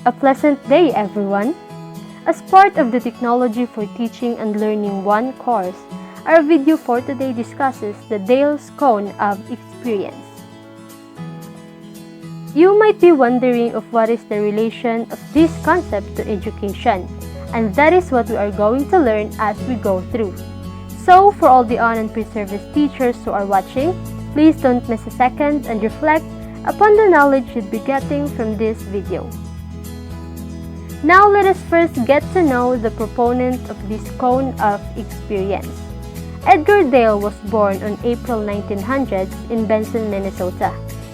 A pleasant day, everyone! As part of the Technology for Teaching and Learning 1 course, our video for today discusses the Dale's Cone of Experience. You might be wondering of what is the relation of this concept to education, and that is what we are going to learn as we go through. So, for all the on and pre-service teachers who are watching, please don't miss a second and reflect upon the knowledge you'd be getting from this video. Now, let us first get to know the proponent of this cone of experience. Edgar Dale was born on April 1900 in Benson, Minnesota.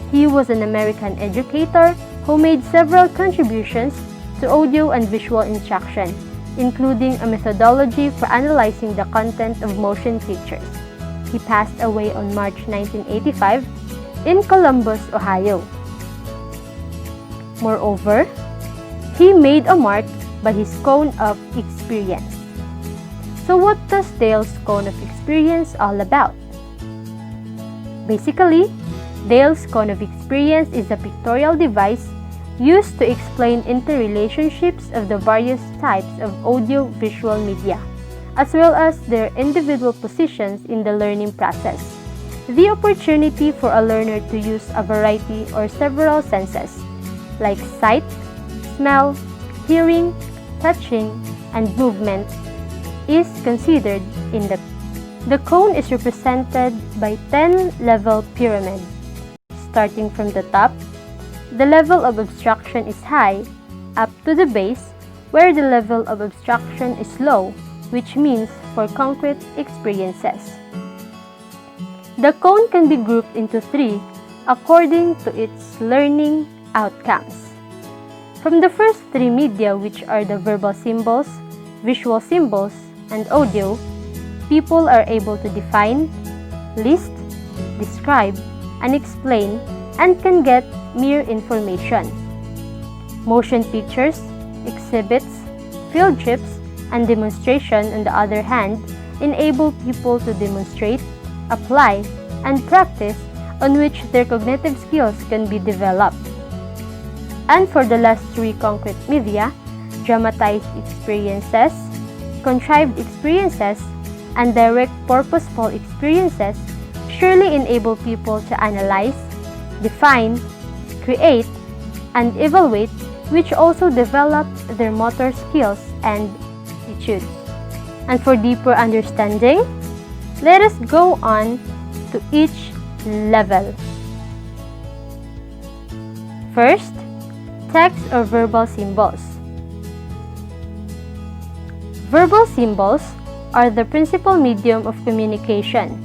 He was an American educator who made several contributions to audio and visual instruction, including a methodology for analyzing the content of motion pictures. He passed away on March 1985 in Columbus, Ohio. Moreover, he made a mark by his cone of experience. So what does Dale's cone of experience all about? Basically, Dale's cone of experience is a pictorial device used to explain interrelationships of the various types of audio-visual media, as well as their individual positions in the learning process. The opportunity for a learner to use a variety or several senses, like sight, smell, hearing, touching, and movement is considered in the cone is represented by 10-level pyramid. Starting from the top, the level of obstruction is high, up to the base, where the level of obstruction is low, which means for concrete experiences. The cone can be grouped into 3 according to its learning outcomes. From the first 3 media, which are the verbal symbols, visual symbols, and audio, people are able to define, list, describe, and explain, and can get mere information. Motion pictures, exhibits, field trips, and demonstration, on the other hand, enable people to demonstrate, apply, and practice on which their cognitive skills can be developed. And for the last 3 concrete media, dramatized experiences, contrived experiences, and direct purposeful experiences surely enable people to analyze, define, create, and evaluate, which also develop their motor skills and attitudes. And for deeper understanding, let us go on to each level. First, text or verbal symbols. Verbal symbols are the principal medium of communication.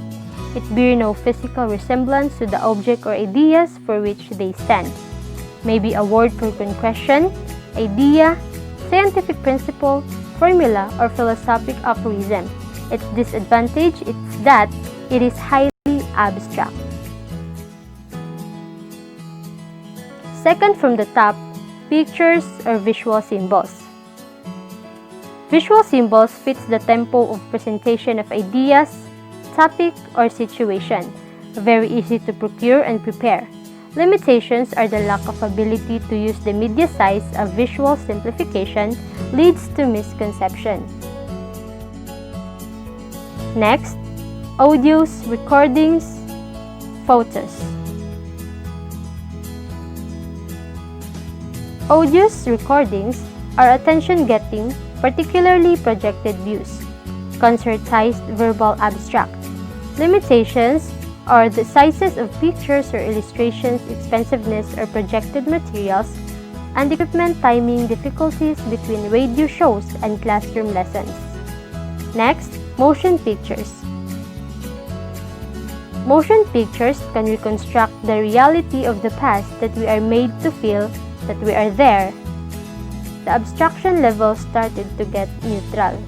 It bear no physical resemblance to the object or ideas for which they stand. Maybe a word for concretion, idea, scientific principle, formula, or philosophic aphorism. Its disadvantage is that it is highly abstract. Second from the top, pictures or visual symbols. Visual symbols fits the tempo of presentation of ideas, topic, or situation. Very easy to procure and prepare. Limitations are the lack of ability to use the media size of visual simplification leads to misconception. Next, audios, recordings, photos. Audios, recordings are attention-getting, particularly projected views. Concertized verbal abstract. Limitations are the sizes of pictures or illustrations, expensiveness or projected materials, and equipment timing difficulties between radio shows and classroom lessons. Next, motion pictures. Motion pictures can reconstruct the reality of the past that we are made to feel that we are there. The abstraction level started to get neutral.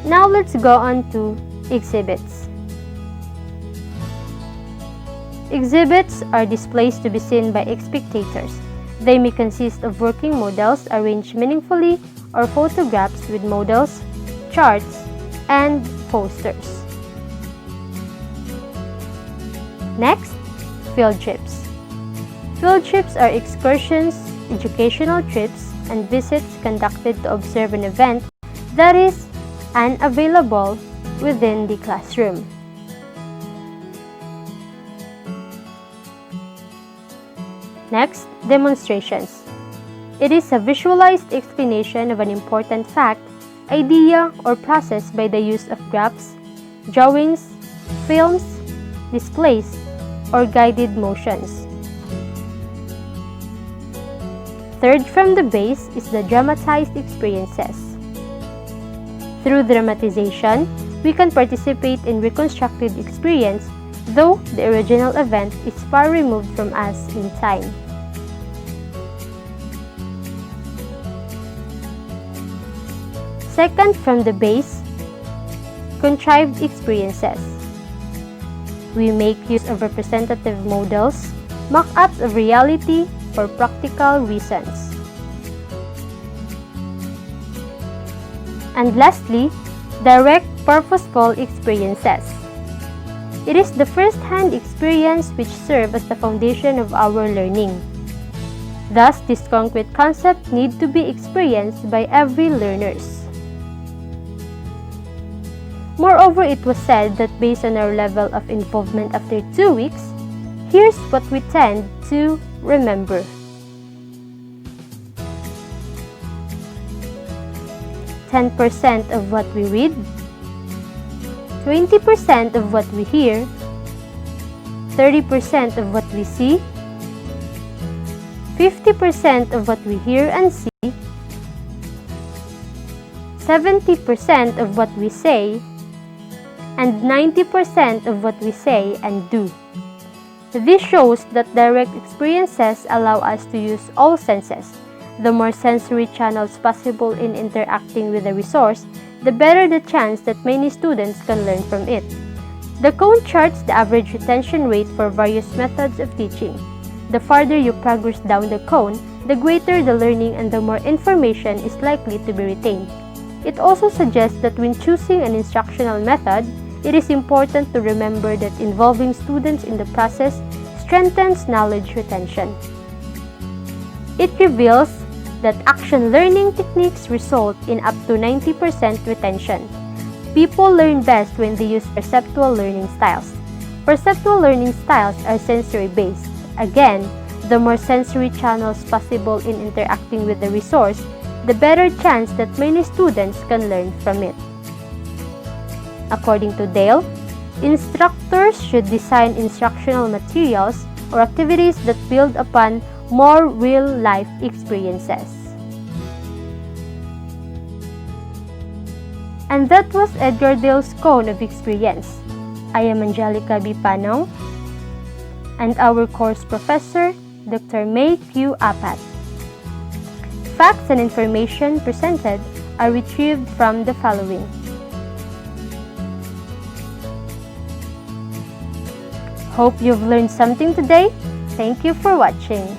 Now let's go on to exhibits. Exhibits are displays to be seen by spectators. They may consist of working models arranged meaningfully or photographs with models, charts, and posters. Next, field trips. Field trips are excursions, educational trips, and visits conducted to observe an event that is unavailable within the classroom. Next, demonstrations. It is a visualized explanation of an important fact, idea, or process by the use of graphs, drawings, films, displays, or guided motions. Third from the base is the dramatized experiences. Through dramatization, we can participate in reconstructed experience, though the original event is far removed from us in time. Second from the base, contrived experiences. We make use of representative models, mock-ups of reality for practical reasons. And lastly, direct purposeful experiences. It is the first-hand experience which serves as the foundation of our learning. Thus, this concrete concept needs to be experienced by every learners. Moreover, it was said that based on our level of involvement after 2 weeks, here's what we tend to remember. 10% of what we read, 20% of what we hear, 30% of what we see, 50% of what we hear and see, 70% of what we say, and 90% of what we say and do. This shows that direct experiences allow us to use all senses. The more sensory channels possible in interacting with a resource, the better the chance that many students can learn from it. The cone charts the average retention rate for various methods of teaching. The farther you progress down the cone, the greater the learning and the more information is likely to be retained. It also suggests that when choosing an instructional method, it is important to remember that involving students in the process strengthens knowledge retention. It reveals that action learning techniques result in up to 90% retention. People learn best when they use perceptual learning styles. Perceptual learning styles are sensory-based. Again, the more sensory channels possible in interacting with the resource, the better chance that many students can learn from it. According to Dale, instructors should design instructional materials or activities that build upon more real-life experiences. And that was Edgar Dale's Cone of Experience. I am Angelica B. Panong, and our course professor, Dr. May Q. Apat. Facts and information presented are retrieved from the following. Hope you've learned something today. Thank you for watching.